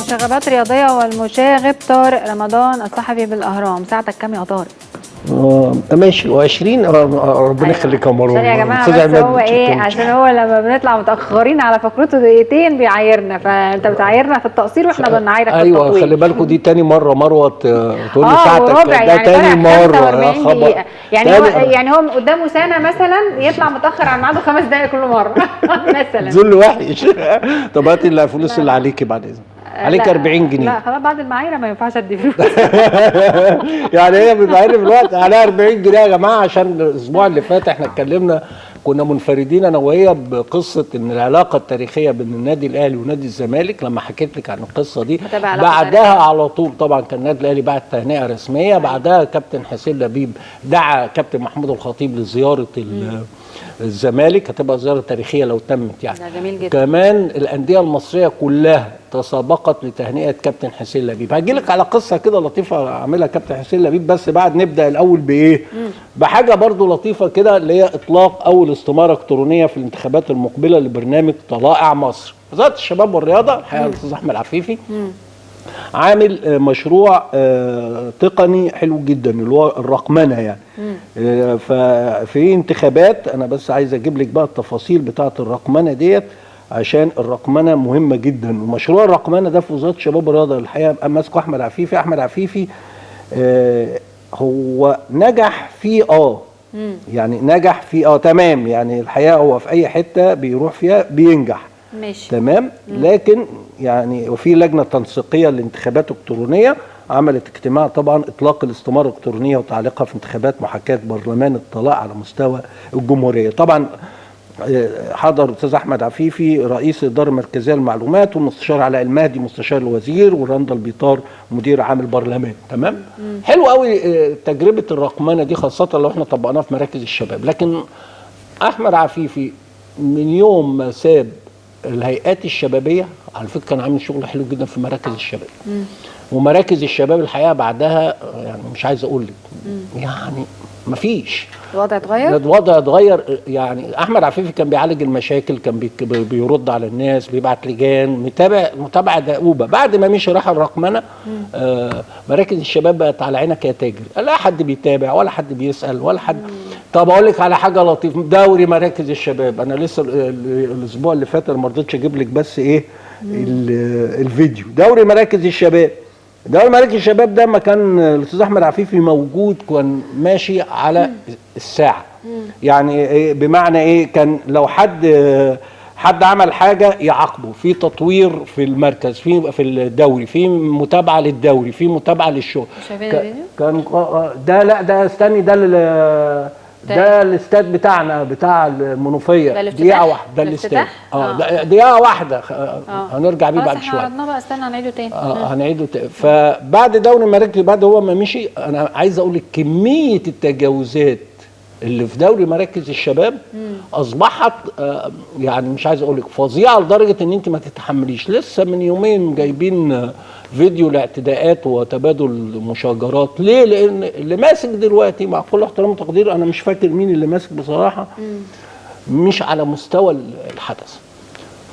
مشاغبات رياضية والمشاغب طارق رمضان الصحفي بالأهرام، ساعتك كام يا طارق؟ ماشي و20 ربنا يخليك يا مروه. عشان يا جماعه بس هو ايه، عشان هو لما بنطلع متاخرين على فقرته دقيقتين بيعايرنا، فانت بتعايرنا في التقصير واحنا بنعايرك في التطوير. ايوه خلي بالكم دي تاني مره مروه تقول لي ساعتك وربع، ده يعني تاني مره يا خبر. يعني هو قدامه سنه مثلا يطلع متاخر عن ميعاده 5 دقائق كل مره مثلا. ذل وحش. طب هاتي الفلوس اللي عليكي بعد اذنك. عليك 40 جنيه. لا خلاص بعد المعايره ما ينفعش ادي فلوس. يعني هي بتعاير في الوقت عليها 40 جنيه يا جماعه، عشان الاسبوع اللي فات احنا اتكلمنا كنا منفردين انا وهي بقصه ان العلاقه التاريخيه بين النادي الاهلي ونادي الزمالك. لما حكيت لك عن القصه دي بعدها على طول طبعا كان النادي الاهلي بعت تهنئه رسميه. بعدها كابتن حسين لبيب دعا كابتن محمود الخطيب لزياره الزمالك، هتبقى زياره تاريخيه لو تمت يعني. ده جميل جدا. كمان الانديه المصريه كلها تسابقت لتهنئه كابتن حسين لبيب. هجي لك على قصه كده لطيفه عاملها كابتن حسين لبيب، بس بعد نبدا الاول بايه؟ بحاجه برضو لطيفه كده اللي هي اطلاق اول استماره الكترونيه في الانتخابات المقبله لبرنامج طلائع مصر. وزاره الشباب والرياضه الحقيقه الاستاذ احمد عفيفي عامل مشروع تقني حلو جدا اللي هو الرقمنه يعني. ففي انتخابات انا بس عايز اجيب لك بقى التفاصيل بتاعه الرقمنه ديت، عشان الرقمنه مهمه جدا. ومشروع الرقمنه ده في وزاره الشباب والرياضه الحقيقه ماسكه احمد عفيفي. احمد عفيفي هو نجح فيه يعني نجح فيه تمام، يعني الحقيقه هو في اي حته بيروح فيها بينجح. ماشي تمام. لكن يعني وفي لجنه تنسيقيه للانتخابات الالكترونيه عملت اجتماع طبعا اطلاق الاستماره الالكترونيه وتعليقها في انتخابات محاكاه برلمان الطلاء على مستوى الجمهوريه. طبعا حضر الاستاذ احمد عفيفي رئيس الاداره المركزيه للمعلومات، والمستشار علاء المهدي مستشار الوزير، ورندا البيطار مدير عام البرلمان. تمام. حلو قوي تجربه الرقمنه دي، خاصه لو احنا طبقناها في مراكز الشباب. لكن احمد عفيفي من يوم ما ساب الهيئات الشبابيه على فكره كان عامل شغل حلو جدا في مراكز الشباب. ومراكز الشباب الحقيقه بعدها يعني مش عايز اقول لك يعني مفيش الوضع اتغير. الوضع اتغير. يعني احمد عفيفي كان بيعالج المشاكل، كان بيرد على الناس، بيبعت لجان، متابعه دؤوبه. بعد ما مشي راح الرقمنه مراكز الشباب بقت على عينك يا تاجر، لا حد بيتابع ولا حد بيسال ولا حد. طب اقول لك على حاجه لطيفه، دوري مراكز الشباب انا لسه الاسبوع اللي فات ما رضيتش اجيب لك بس ايه الفيديو. دوري مراكز الشباب، دوري مراكز الشباب ده ما كان الاستاذ احمد عفيفي موجود كان ماشي على الساعه. يعني بمعنى ايه؟ كان لو حد عمل حاجه يعاقبه، في تطوير في المركز، في الدوري، في متابعه للدوري، في متابعه للشغل. شايفين الفيديو؟ كان ده لا ده استني ده الاستاد بتاعنا بتاع المنوفيه دقيقه واحده. ده الاستاد دقيقه واحده هنرجع بيه بعد شويه. عرضناه بقى استنى هنعيده تاني. هنعيده تاني. فبعد دوري مراكز بعد هو ما مشي انا عايز اقول لك كميه التجاوزات اللي في دوري مراكز الشباب اصبحت يعني مش عايز اقول لك فظيعه لدرجه ان انت ما تتحمليش. لسه من يومين جايبين فيديو لاعتداءات وتبادل مشاجرات. ليه؟ لان اللي ماسك دلوقتي مع كل احترام وتقدير انا مش فاكر مين اللي ماسك بصراحه، مش على مستوى الحدث.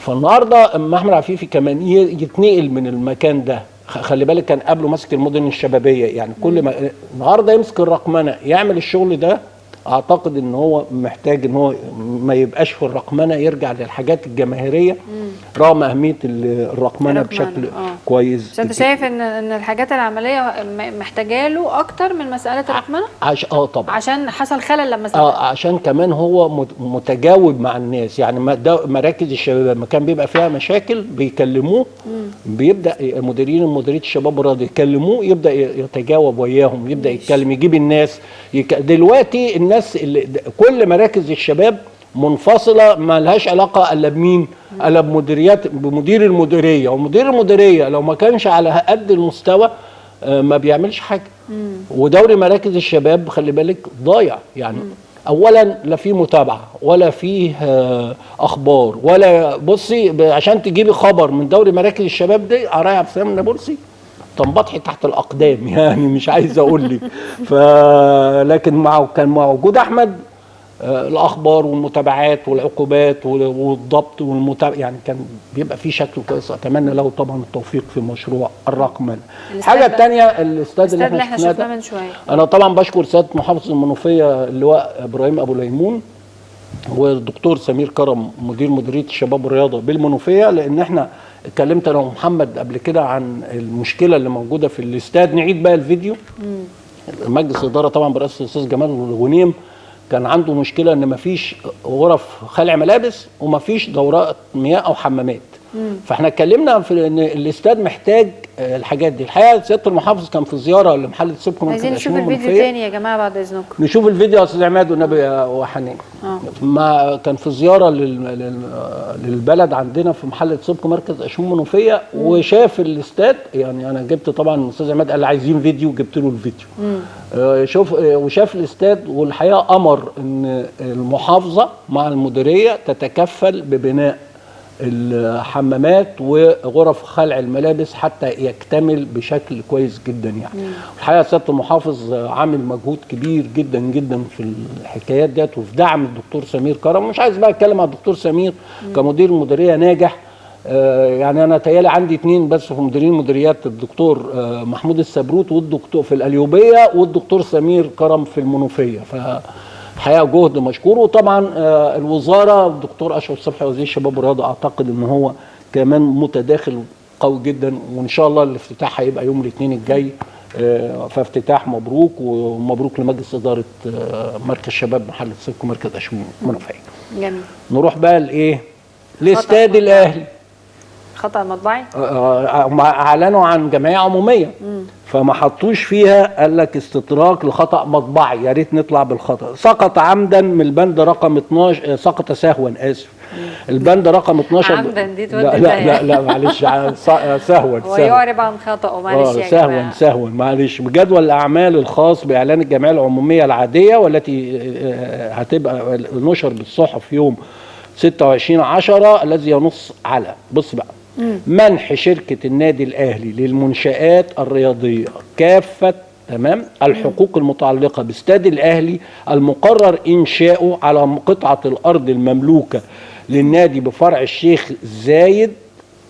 فالنهارده اما احمد عفيفي كمان يتنقل من المكان ده، خلي بالك كان قبله ماسك المدن الشبابيه، يعني كل ما النهارده يمسك الرقمنه يعمل الشغل ده، اعتقد ان هو محتاج ان هو ما يبقاش في الرقمنه، يرجع للحاجات الجماهيريه رغم اهميه الرقمنه بشكل كويس. انت شايف ان الحاجات العمليه محتاجه له اكتر من مساله الرقمنه؟ طبعا عشان حصل خلل لما عشان كمان هو متجاوب مع الناس. يعني مراكز الشباب لما كان بيبقى فيها مشاكل بيكلموه، بيبدا مديريه الشباب والرياضه يكلموه، يبدا يتجاوب وياهم، يبدا يتكلم، يجيب الناس دلوقتي الناس اللي كل مراكز الشباب منفصله ما لهاش علاقه الا بمين؟ الا بمدير المديريه. ومدير المديريه لو ما كانش على قد المستوى ما بيعملش حاجه. ودوري مراكز الشباب خلي بالك ضايع يعني. اولا لا فيه متابعه ولا فيه اخبار ولا بصي عشان تجيبي خبر من دوري مراكز الشباب دي قرايه عبد السلام النابلسي تنبطحي تحت الاقدام يعني مش عايز اقول لك. لكن كان مع وجود احمد الاخبار والمتابعات والعقوبات والضبط والمتابعه، يعني كان بيبقى في شكل كويس. اتمنى له طبعا التوفيق في مشروع الرقمنه. الحاجه الثانيه الاستاد اللي احنا شفناه من شويه. انا طبعا بشكر سياده محافظ المنوفيه اللواء ابراهيم ابو ليمون والدكتور سمير كرم مديريه الشباب والرياضه بالمنوفيه، لان احنا اتكلمت انا ومحمد قبل كده عن المشكله اللي موجوده في الاستاد. نعيد بقى الفيديو. مجلس الاداره طبعا برئاسه الاستاذ جمال الغنيم كان عنده مشكله ان مفيش غرف خلع ملابس ومفيش دورات مياه او حمامات. فاحنا اتكلمنا في ان الاستاد محتاج الحاجات دي. الحقيقه سياده المحافظ كان في زياره لمحله سيبكم. عايزين نشوف الفيديو تاني يا جماعه بعد اذنكم. نشوف الفيديو يا استاذ عماد والنبي وحنين. ما كان في زياره للبلد عندنا في محله سيبكم مركز اشمون منوفيه وشاف الاستاد. يعني انا جبت طبعا الاستاذ عماد قال لي عايزين فيديو، جبت له الفيديو. شوف وشاف الاستاد، والحقيقه امر ان المحافظه مع المديريه تتكفل ببناء الحمامات وغرف خلع الملابس حتى يكتمل بشكل كويس جدا يعني. الحقيقه سياده المحافظ عامل مجهود كبير جدا جدا في الحكايات ديت وفي دعم الدكتور سمير كرم. مش عايز بقى اتكلم عن الدكتور سمير كمدير المديريه ناجح. يعني انا تهيالي عندي 2 بس في مديرين المديريات، الدكتور محمود السبروت والدكتور في القليوبيه والدكتور سمير كرم في المنوفيه. الحقيقه جهد مشكور. وطبعا الوزاره الدكتور اشرف صبحي وزير الشباب والرياضه اعتقد ان هو كمان متداخل قوي جدا، وان شاء الله الافتتاح هيبقى يوم الاثنين الجاي. فافتتاح مبروك، ومبروك لمجلس اداره مركز شباب محله سيبكم مركز اشمون منوفيه. جميل. نروح بقى لايه؟ لاستاد الاهلي. خطأ مطبعي؟ اعلنوا عن جمعيه عموميه فما حطوش فيها، قال لك استطراق لخطأ مطبعي. يا ريت نطلع بالخطأ. سقط عمدا من البند رقم 12، سقط سهوا اسف. البند رقم 12 عمدا دي تودي لا معلش سهوا هو يعرب عن خطأه معلش يا جماعه. سهوا معلش. بجدول الاعمال الخاص باعلان الجمعيه العموميه العاديه والتي هتبقى نشر بالصحف يوم 26/10 الذي ينص على بص بقى منح شركة النادي الأهلي للمنشآت الرياضية كافة الحقوق المتعلقة باستاد الأهلي المقرر إنشاؤه على قطعة الأرض المملوكة للنادي بفرع الشيخ زايد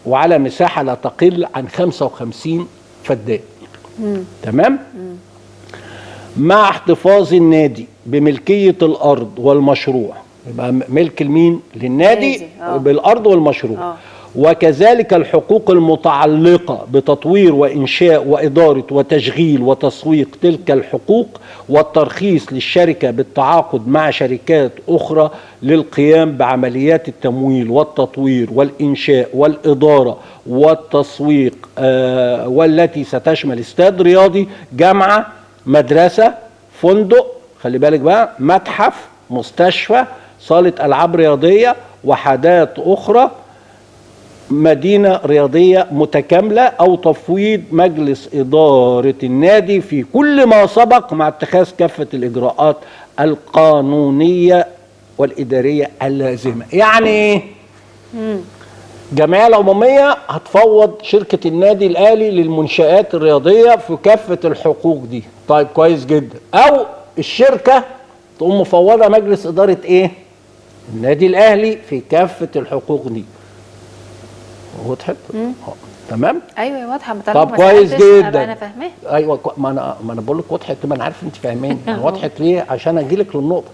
وعلى مساحة لا تقل عن 55 فدان. تمام؟ مع احتفاظ النادي بملكية الأرض والمشروع. يبقى ملك المين؟ للنادي بالأرض والمشروع. وكذلك الحقوق المتعلقة بتطوير وإنشاء وإدارة وتشغيل وتسويق تلك الحقوق والترخيص للشركة بالتعاقد مع شركات أخرى للقيام بعمليات التمويل والتطوير والإنشاء والإدارة والتسويق والتي ستشمل استاد رياضي، جامعة، مدرسة، فندق، خلي بالك بقى، متحف، مستشفى، صالة ألعاب رياضية، وحدات أخرى، مدينة رياضية متكاملة، أو تفويض مجلس إدارة النادي في كل ما سبق مع اتخاذ كافة الإجراءات القانونية والإدارية اللازمة. يعني إيه؟ الجمعية العمومية هتفوض شركة النادي الأهلي للمنشآت الرياضية في كافة الحقوق دي. طيب كويس جدا. أو الشركة تقوم مفوضة مجلس إدارة إيه؟ النادي الأهلي في كافة الحقوق دي. وضحت؟ تمام؟ ايوه واضحه. طب كويس جدا. انا فاهماه. ايوه ما انا بقول لك وضحت، ما انا عارف انت فاهماني. وضحت ليه؟ عشان اجي لك للنقطه.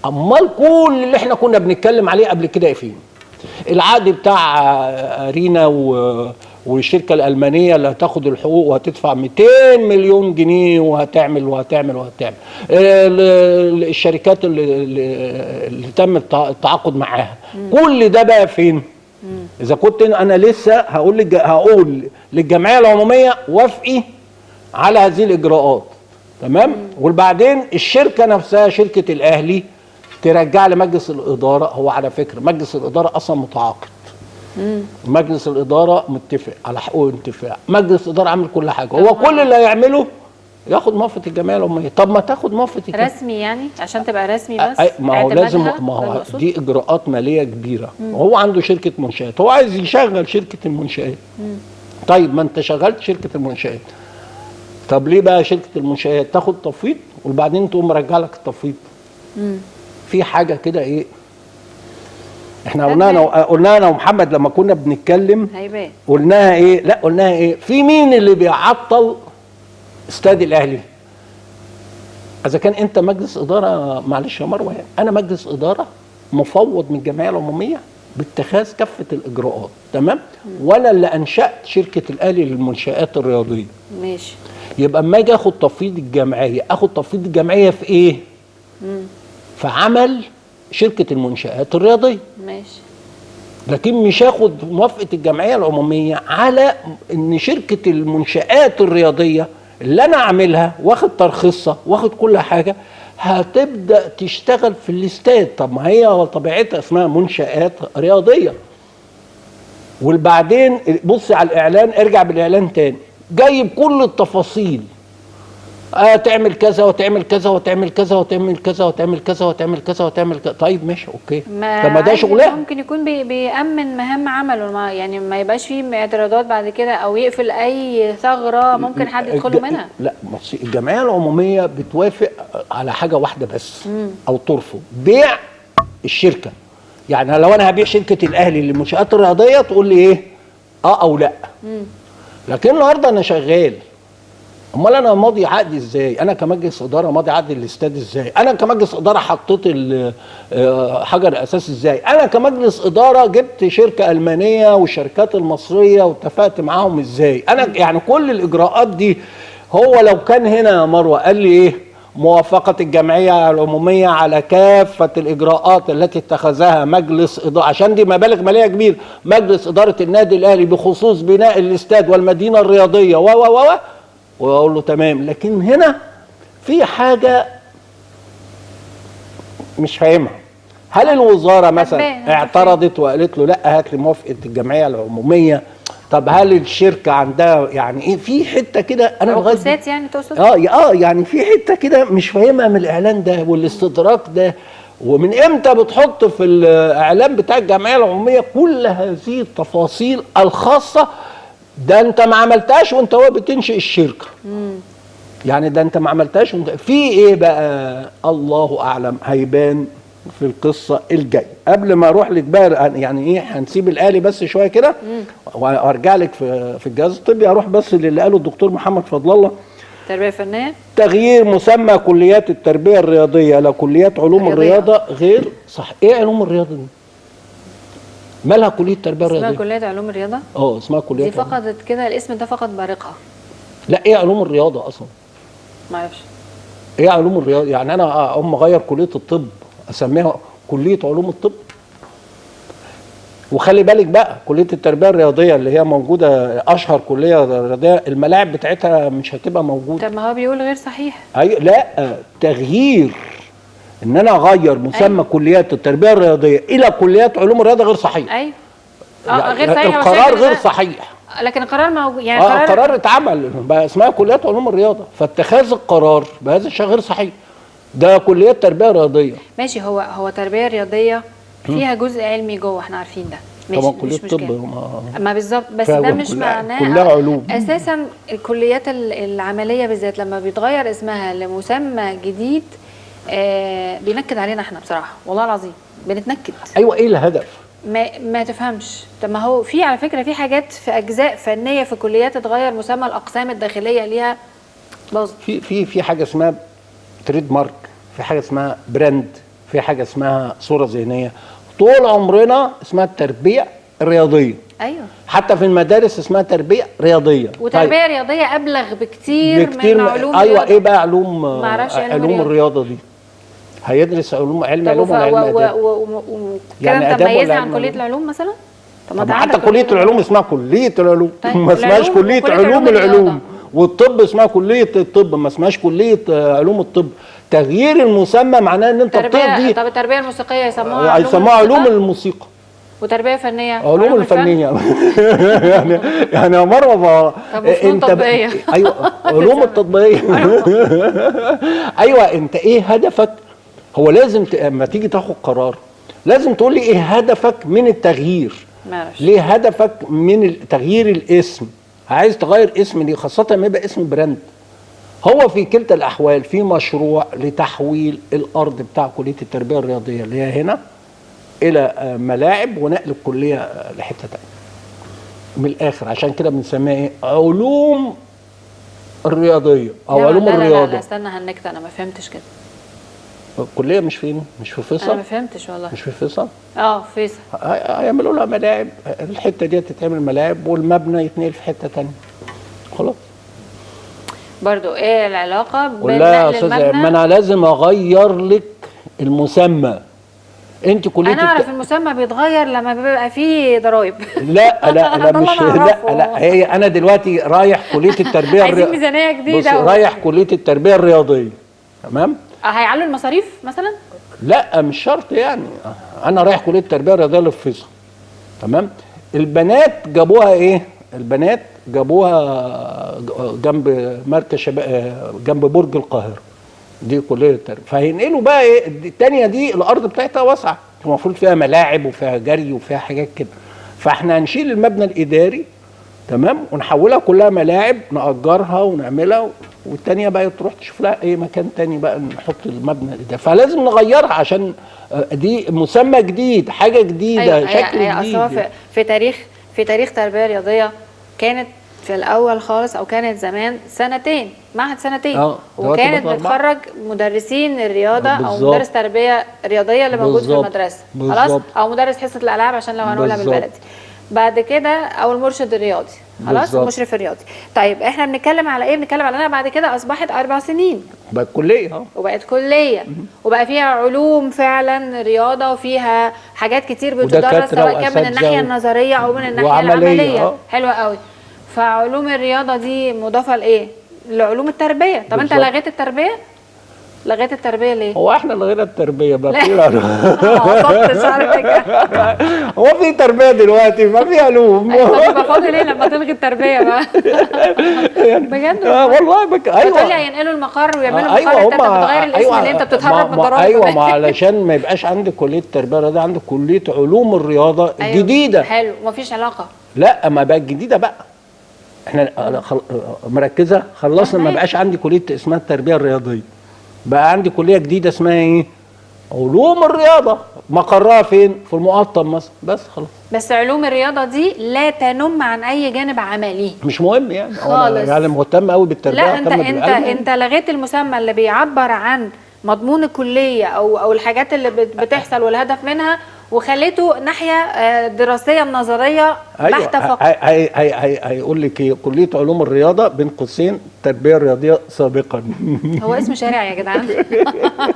امال كل اللي احنا كنا بنتكلم عليه قبل كده ايه فين؟ العقد بتاع ارينا والشركه الالمانيه اللي هتاخد الحقوق وهتدفع 200 مليون جنيه وهتعمل وهتعمل وهتعمل. الشركات اللي تم التعاقد معاها. كل ده بقى فين؟ إذا كنت أنا لسه هقول للجمعية العمومية وافقي على هذه الإجراءات. تمام؟ وبعدين الشركة نفسها شركة الأهلي ترجع لمجلس الإدارة. هو على فكرة مجلس الإدارة أصلا متعاقد. مجلس الإدارة متفق على حقوق الانتفاع. مجلس الإدارة عامل كل حاجة. هو كل اللي هيعمله ياخد موافقة الجمعية العمومية. طب ما تاخد موافقة رسمي يعني عشان تبقى رسمي بس. ما هو لازم، ما هو دي اجراءات ماليه كبيره. هو عنده شركه منشآت، هو عايز يشغل شركه المنشآت. طيب ما انت شغلت شركه المنشآت، طب ليه بقى شركه المنشآت تاخد تفويض وبعدين تقوم مرجع لك التفويض؟ في حاجه كده ايه، احنا قلناها انا ومحمد لما كنا بنتكلم، هيبان. قلناها ايه؟ لا قلناها ايه؟ في مين اللي بيعطل استاد الاهلي؟ اذا كان انت مجلس اداره، معلش يا مروه، يعني انا مجلس اداره مفوض من الجمعيه العموميه باتخاذ كافه الاجراءات، تمام؟ وانا اللي انشات شركه الاهلي للمنشات الرياضيه. ماشي. يبقى اما اجي اخد تفويض الجمعيه، اخد تفويض الجمعيه في ايه؟ في عمل شركه المنشات الرياضيه. ماشي. لكن مش هاخد موافقه الجمعيه العموميه على ان شركه المنشات الرياضيه اللي انا اعملها واخد ترخيصها واخد كل حاجه هتبدا تشتغل في الاستاد. طب ما هي طبيعتها اسمها منشات رياضيه. وبعدين بص على الاعلان، ارجع بالاعلان تاني، جايب كل التفاصيل، تعمل كذا وتعمل كذا وتعمل كذا وتعمل كذا وتعمل كذا وتعمل كذا وتعمل كذا. طيب ماشي اوكي، طب ما ده شغلها. ممكن يكون بيأمن مهام عمله، يعني ما يبقاش فيه اعتراضات بعد كده او يقفل اي ثغره ممكن حد يدخله منها. لا بصي، الجمعيه العموميه بتوافق على حاجه واحده بس او ترفض بيع الشركه. يعني لو انا هبيع شركه الاهلي للمنشات الرياضيه تقول لي ايه؟ او لا. لكن النهارده انا شغال، امال انا ماضي عقدي ازاي؟ انا كمجلس اداره ماضي عقدي الاستاد ازاي؟ انا كمجلس اداره حطيت حجر الاساس ازاي؟ انا كمجلس اداره جبت شركه المانيه والشركات المصريه واتفقت معاهم ازاي؟ انا يعني كل الاجراءات دي، هو لو كان هنا يا مروه قال لي ايه؟ موافقه الجمعيه العموميه على كافه الاجراءات التي اتخذها مجلس اداره، عشان دي مبالغ ماليه كبيره، مجلس اداره النادي الاهلي بخصوص بناء الاستاد والمدينه الرياضيه واقول له تمام. لكن هنا في حاجه مش فاهمها. هل الوزاره مثلا اعترضت وقالت له لا هات لي موافقه الجمعيه العموميه؟ طب هل الشركه عندها يعني ايه؟ في حته كده انا لغايه يعني تقصد؟ يعني في حته كده مش فاهمها من الاعلان ده والاستدراك ده. ومن امتى بتحط في الاعلان بتاع الجمعيه العموميه كل هذه التفاصيل الخاصه؟ ده انت ما عملتهاش وانت هو بتنشئ الشركه. يعني ده انت ما عملتهاش في ايه بقى؟ الله اعلم، هيبان في القصه الجايه. قبل ما اروح لك بقى يعني ايه، هنسيب الاهلي بس شويه كده وارجع لك في الجهاز الطبي. اروح بس للي قاله الدكتور محمد فضل الله، تربيه فنيه، تغيير مسمى كليات التربيه الرياضيه الى كليات علوم الرياضه غير صح. ايه علوم الرياضه دي؟ مالها كليه التربيه الرياضيه؟ اسمها كليه علوم الرياضه؟ اسمها كليه دي فقدت كده الاسم ده، فقد بارقها. لا ايه علوم الرياضه اصلا؟ ما اعرفش ايه علوم الرياضه. يعني انا اغير كليه الطب اسميها كليه علوم الطب؟ وخلي بالك بقى كليه التربيه الرياضيه اللي هي موجوده اشهر كليه رياضيه، الملاعب بتاعتها مش هتبقى موجوده. طب ما هو بيقول غير صحيح. لا، تغيير ان انا اغير مسمى كليات التربيه الرياضيه الى كليات علوم الرياضه غير صحيح. ايوه يعني غير صحيح، القرار غير صحيح، لكن القرار موجود. يعني القرار اتعمل بقى اسمها كليات علوم الرياضه، فاتخاذ القرار بهذا الشيء غير صحيح. ده كليات تربيه رياضيه. ماشي، هو تربيه رياضيه فيها جزء علمي جوه، احنا عارفين ده. طبعا كليه الطب ما بالظبط، بس ده مش معناه كلها علوم. اساسا الكليات العمليه بالذات لما بيتغير اسمها لمسمى جديد بينكد علينا احنا بصراحه، والله العظيم بنتنكد. ايوه ايه الهدف؟ ما تفهمش. طب ما هو في على فكره في حاجات في اجزاء فنيه في كليات اتغير مسمى الاقسام الداخليه ليها باظت. في حاجه اسمها تريد مارك، في حاجه اسمها براند، في حاجه اسمها صوره ذهنيه. طول عمرنا اسمها التربيه الرياضيه. ايوه حتى في المدارس اسمها تربيه رياضيه. وتربيه رياضيه ابلغ بكتير من علوم ايوه الرياضة. ايه بقى علوم علوم الرياضه دي؟ هيدرس علوم علم ولا علم اداب؟ يعني انت مميزها عن كليه العلوم مثلا؟ طب حتى كليه العلوم اسمها كليه العلوم. طيب ما اسمهاش كليه علوم العلوم. والطب اسمها كليه الطب، ما اسمهاش كليه علوم الطب. تغيير المسمى معناه ان انت بتقضي. طب التربيه الموسيقيه يسموها علوم الموسيقى. وتربيه فنيه علوم الفنيه. يعني يا مروه انت ايوه علوم التطبيقيه. ايوه انت ايه هدفك؟ هو لازم لما تيجي تاخد قرار لازم تقول لي ايه هدفك من التغيير. ليه هدفك من تغيير الاسم؟ عايز تغير اسم ليه؟ خاصه لما يبقى اسم براند. هو في كلتا الاحوال في مشروع لتحويل الارض بتاع كليه التربيه الرياضيه اللي هي هنا الى ملاعب ونقل الكليه لحته تانيه. من الاخر عشان كده بنسميها ايه؟ علوم الرياضيه او لا علوم لا لا الرياضه. لا استنى هنكت، انا ما فهمتش كده. الكليه مش فين؟ مش في انا فيصل؟ ما فهمتش والله. مش في فيصل؟ فيصل. هيعملوا لها ملاعب، الحته دي تتعمل ملاعب والمبنى يتنقل في حته تانيه. خلاص. برضو ايه العلاقه بين ولا يا نقل استاذ، المبنى؟ ما انا لازم اغير لك المسمى. انت كليه انا اعرف المسمى بيتغير لما بيبقى فيه ضرايب. لا لا لا ده مش اللي أنا لا أعرفه. لا هي انا دلوقتي رايح كليه التربيه عايزين ميزانيه جديده رايح كليه التربيه الرياضيه. تمام. هيعلوا المصاريف مثلا؟ لا مش شرط يعني. انا رايح كليه التربيه الرياضيه اللي في فيصل. تمام. البنات جابوها ايه؟ البنات جابوها جنب مركز شباب، جنب برج القاهره. دي كليه التربيه. فهينقلوا بقى ايه؟ الثانيه دي الارض بتاعتها واسعه، المفروض فيها ملاعب وفيها جري وفيها حاجات كده. فاحنا هنشيل المبنى الاداري، تمام، ونحولها كلها ملاعب، نأجرها ونعملها، والتانية بقى تروح تشوف لها اي مكان تاني بقى نحط المبنى الاداري. فلازم نغيرها عشان دي مسمى جديد، حاجه جديده. أيوة. شكل هي جديد. اصلا في تاريخ تربيه رياضيه كانت في الاول خالص، او كانت زمان سنتين، معهد سنتين. وكانت بتخرج مدرسين الرياضه او مدرس تربيه رياضيه اللي موجود في المدرسه. خلاص. او مدرس حصه الالعاب عشان لو هنقولها بالبلدي. بعد كده او المرشد الرياضي. خلاص. المشرف الرياضي. طيب احنا بنتكلم على ايه؟ بنتكلم على انها بعد كده اصبحت 4 سنين، بقت كليه. وبقت كليه، وبقى فيها علوم فعلا رياضه، وفيها حاجات كتير بتدرس سواء كان من الناحيه النظريه او من الناحيه العمليه. حلوه قوي. فعلوم الرياضه دي مضافه لايه؟ لعلوم التربيه. طب انت لغيت التربيه؟ لغيت التربيه ليه؟ هو احنا لغينا التربيه بقى في هو في تربيه دلوقتي؟ ما في علوم. يبقى فاضل ايه لما تلغي التربيه بقى؟ بجد والله ايوه. تقول لي هينقلوا المقر ويعملوا المقر، انت بتغير الاسم اللي انت بتتهرب من الضرايب. ايوه، ما علشان ما يبقاش عندك كليه تربيه رياضيه، عندك كليه علوم الرياضه الجديده. حلو، ومفيش علاقه. لا ما بقت جديده بقى. احنا مركزه خلصنا، ما بقاش عندي كليه اسمها التربيه الرياضيه، بقى عندي كليه جديده اسمها ايه؟ علوم الرياضه. مقرها فين؟ في المقطم مثلا. بس خلاص. بس علوم الرياضه دي لا تنم عن اي جانب عملي مش مهم يعني خالص. يعني مهتم قوي بالتربيه. لا انت لغيت المسمى اللي بيعبر عن مضمون الكليه او الحاجات اللي بتحصل والهدف منها، وخليته ناحيه دراسيه نظريه بحته فقط. هيقول لك ايه؟ كليه علوم الرياضه بين قوسين التربيه الرياضيه سابقا. هو اسم شارع يا جدعان.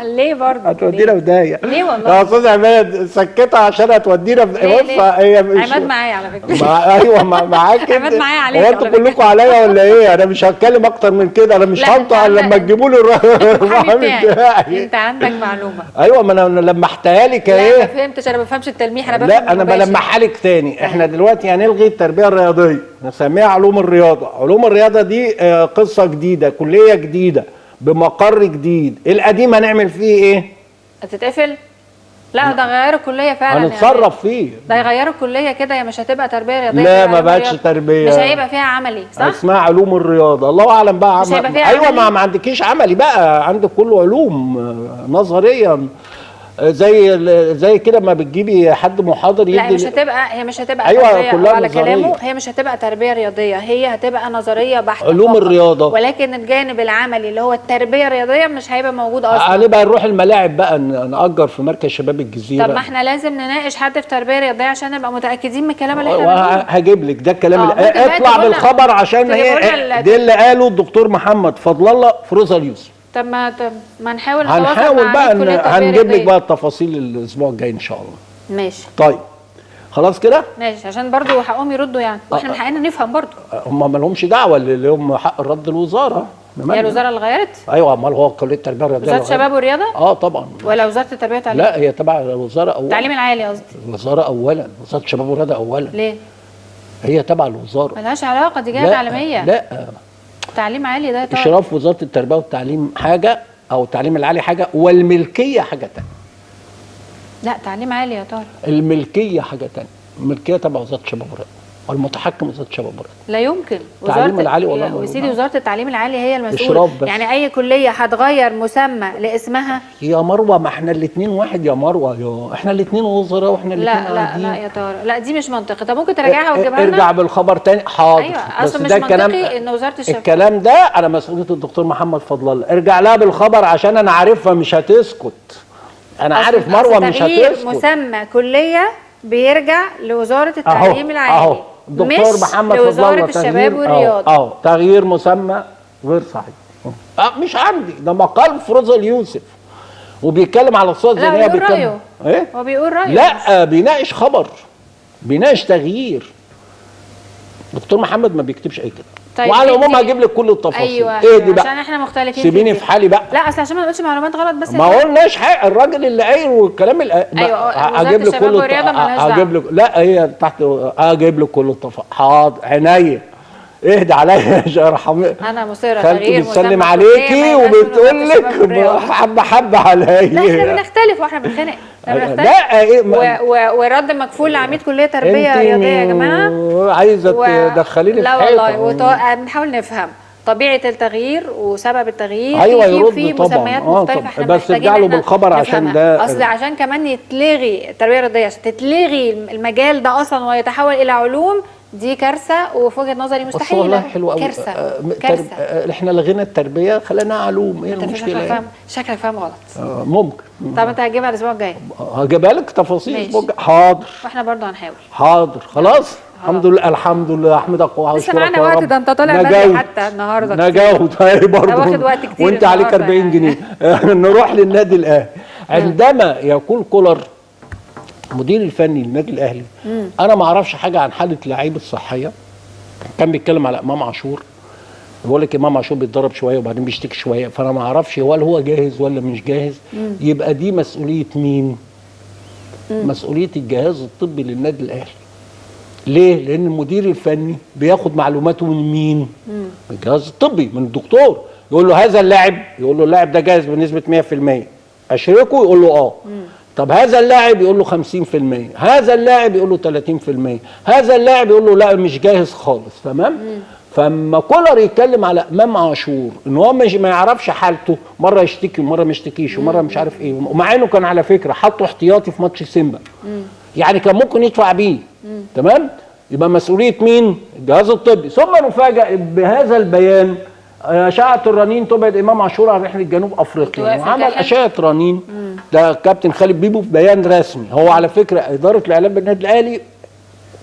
ليه برضه؟ هتودينا في داهيه. ليه والله؟ يا استاذ عماد سكتها عشان هتودينا في هي عماد معايا على فكره. ايوه معاك. عماد معايا عليك. هو انتوا كلكم عليا ولا ايه؟ انا مش هتكلم اكتر من كده، انا مش هنطق لما تجيبوا لي المحامي بتاعي. انت عندك معلومه. ايوه، ما انا لمحتها لك اهي. لا ما فهمتش، انا ما بفهمش التلميح، انا بفهم. لا انا بلمحها لك تاني. احنا دلوقتي هنلغي التربيه الرياضيه، نسميها علوم الرياضه. علوم الرياضه دي قصه جديده، كليه جديده بمقر جديد. القديم هنعمل فيه ايه؟ هتتقفل؟ لا ده غيروا الكليه فعلا. هنتصرف فيه. ده يغيروا الكليه كده، هي مش هتبقى تربيه رياضيه. لا ما بقتش تربيه، مش هيبقى فيها عملي، صح؟ اسمها علوم الرياضه. الله اعلم بقى. مش هيبقى فيها ايوه عملي؟ ما عندكيش عملي بقى، عندك كله علوم نظريا. زي كده ما بتجيبي حد محاضر يدي. لا هي مش هتبقى أيوة تربيه. كلها على نظرية. كلامه هي مش هتبقى تربيه رياضيه، هي هتبقى نظريه بحته علوم فقط. الرياضه. ولكن الجانب العملي اللي هو التربيه الرياضيه مش هيبقى موجود اصلا. هنبقى نروح الملاعب بقى، نأجر في مركز شباب الجزيره. طب ما احنا لازم نناقش حد في تربيه رياضيه عشان نبقى متاكدين من الكلام اللي احنا بنقوله. هجيب لك ده الكلام اطلع بالخبر عشان ايه ده اللي قاله الدكتور محمد فضل الله في روزا اليوسف. طب ما نحاول هنحاول بقى هنجيب لك بقى التفاصيل الاسبوع الجاي ان شاء الله. ماشي. طيب خلاص كده ماشي، عشان برضو حقهم يردوا يعني، واحنا من حقنا نفهم برضو. هم ما لهمش دعوه، اللي هم حق الرد الوزاره. هي الوزاره اللي غيرت؟ ايوه، امال هو كليه التربيه الرياضيه وزاره الشباب والرياضه؟ طبعا. ولا وزاره التربيه والتعليم؟ لا هي تبع الوزاره اولا. التعليم العالي قصدي. الوزاره اولا، وزاره الشباب والرياضه اولا. ليه؟ هي تبع الوزاره. ملهاش علاقه، دي جهه تعليميه. لا تعليم عالي ده طبعا. اشراف وزاره التربيه والتعليم حاجه، او التعليم العالي حاجه، والملكيه حاجه ثانيه. لا تعليم عالي يا طارق. الملكيه حاجه ثانيه. الملكيه تبع وزاره الشباب والرياضه. المتحكم وزاره الشباب والرياضه. لا يمكن. التعليم العالي والله وسيدي وزاره التعليم العالي هي المسؤوله. إشراف بس. يعني اي كليه هتغير مسمى لاسمها؟ يا مروه ما احنا الاثنين واحد يا مروه، احنا الاثنين وزراء واحنا الاثنين قاعدين. لا يا طارق، لا دي مش منطقي. طب ممكن تراجعها وتجيبها لنا؟ ارجع بالخبر تاني. حاضر. ايوه اصل مش منطقي ان وزاره الشباب الكلام ده على مسؤوليه الدكتور محمد فضل الله. ارجع لها بالخبر عشان انا عارفها مش هتسكت. انا عارف مروه مش هتسكت. مسمى كليه بيرجع لوزاره التعليم العالي اهو الدكتور محمد فضل الله. لوزاره الشباب والرياضه. اهو تغيير مسمى غير صحيح. مش عندي، ده مقال فروزة اليوسف وبيتكلم على الصوره الذهنيه. بيقول رايه. ايه هو بيقول رايه؟ لا بيناقش خبر، بيناقش تغيير. دكتور محمد ما بيكتبش اي كده. طيب وعلى العموم هجيب لك كل التفاصيل. ايوه ايه دي بقى؟ عشان احنا مختلفين. سيبيني في حالي بقى. لا اصل عشان ما نقولش معلومات غلط بس. ما قلناش حاجه. الراجل اللي قايل والكلام ايوه هجيب لك كل هجيب لك. لا هي تحت. هجيب لك كل التفاصيل. حاضر عينيا. اهدى عليا يا رحمة. انا مصره. خالتي بتسلم عليكي وبتقول لك حبه عليا. لا احنا بنختلف واحنا بنتخانق. لا ايه ورد مكفول لعميد كليه تربيه رياضيه يا جماعه. عايزه تدخليني في حيطه. لا والله بنحاول نفهم طبيعه التغيير وسبب التغيير. ايوه يرد في طبعا. مسميات مختلفه احنا بس ارجع له بالخبر عشان ده اصل عشان كمان يتلغي التربيه الرياضيه، عشان تتلغي المجال ده اصلا ويتحول الى علوم. دي كارثه وفي وجهه نظري مستحيله. والله حلو قوي. كارثه. احنا لغينا التربيه خليناها علوم. ايه المشكله؟ شكلك فاهم غلط. ممكن. طب انت هتجيبها الاسبوع الجاي؟ هجيبها لك تفاصيل. حاضر. واحنا برضه هنحاول. حاضر خلاص. الحمد لله الحمد لله احمدك لسه معانا وقت. ده انت طالع بدري حتى النهارده. نجاوب برضه. واخد وقت كتير وانت عليك 40 جنيه. نروح للنادي الاهلي. عندما يكون كولر مدير الفني للنادي الاهلي، انا ما اعرفش حاجه عن حاله لعيب الصحيه. كان بيتكلم على امام عاشور، بيقول لك امام عاشور بيتدرب شويه وبعدين بيشتكي شويه، فانا ما اعرفش هل هو جاهز ولا مش جاهز. يبقى دي مسؤوليه مين؟ مسؤوليه الجهاز الطبي للنادي الاهلي. ليه؟ لان المدير الفني بياخد معلوماته من مين؟ من الجهاز الطبي، من الدكتور. يقول له هذا اللاعب، يقول له اللاعب ده جاهز بنسبه 100%. اشركه؟ يقول له طب هذا اللاعب يقول له 50%، هذا اللاعب يقول له 30%، هذا اللاعب يقول له لا مش جاهز خالص. تمام؟ فاما كولر يتكلم على امام عاشور ان هو ما يعرفش حالته، مره يشتكي ومره ما يشتكيش ومره مش عارف ايه، ومع انه كان على فكره حطه احتياطي في ماتش سيمبا. يعني كان ممكن يدفع بيه. تمام؟ يبقى مسؤوليه مين؟ الجهاز الطبي. ثم نفاجئ بهذا البيان. أشعة الرنين تبعد إمام عاشور عن رحلة جنوب أفريقيا، وعمل أشعة رنين. ده كابتن خالد بيبو في بيان رسمي. هو على فكرة إدارة الإعلام بالنادي الأهلي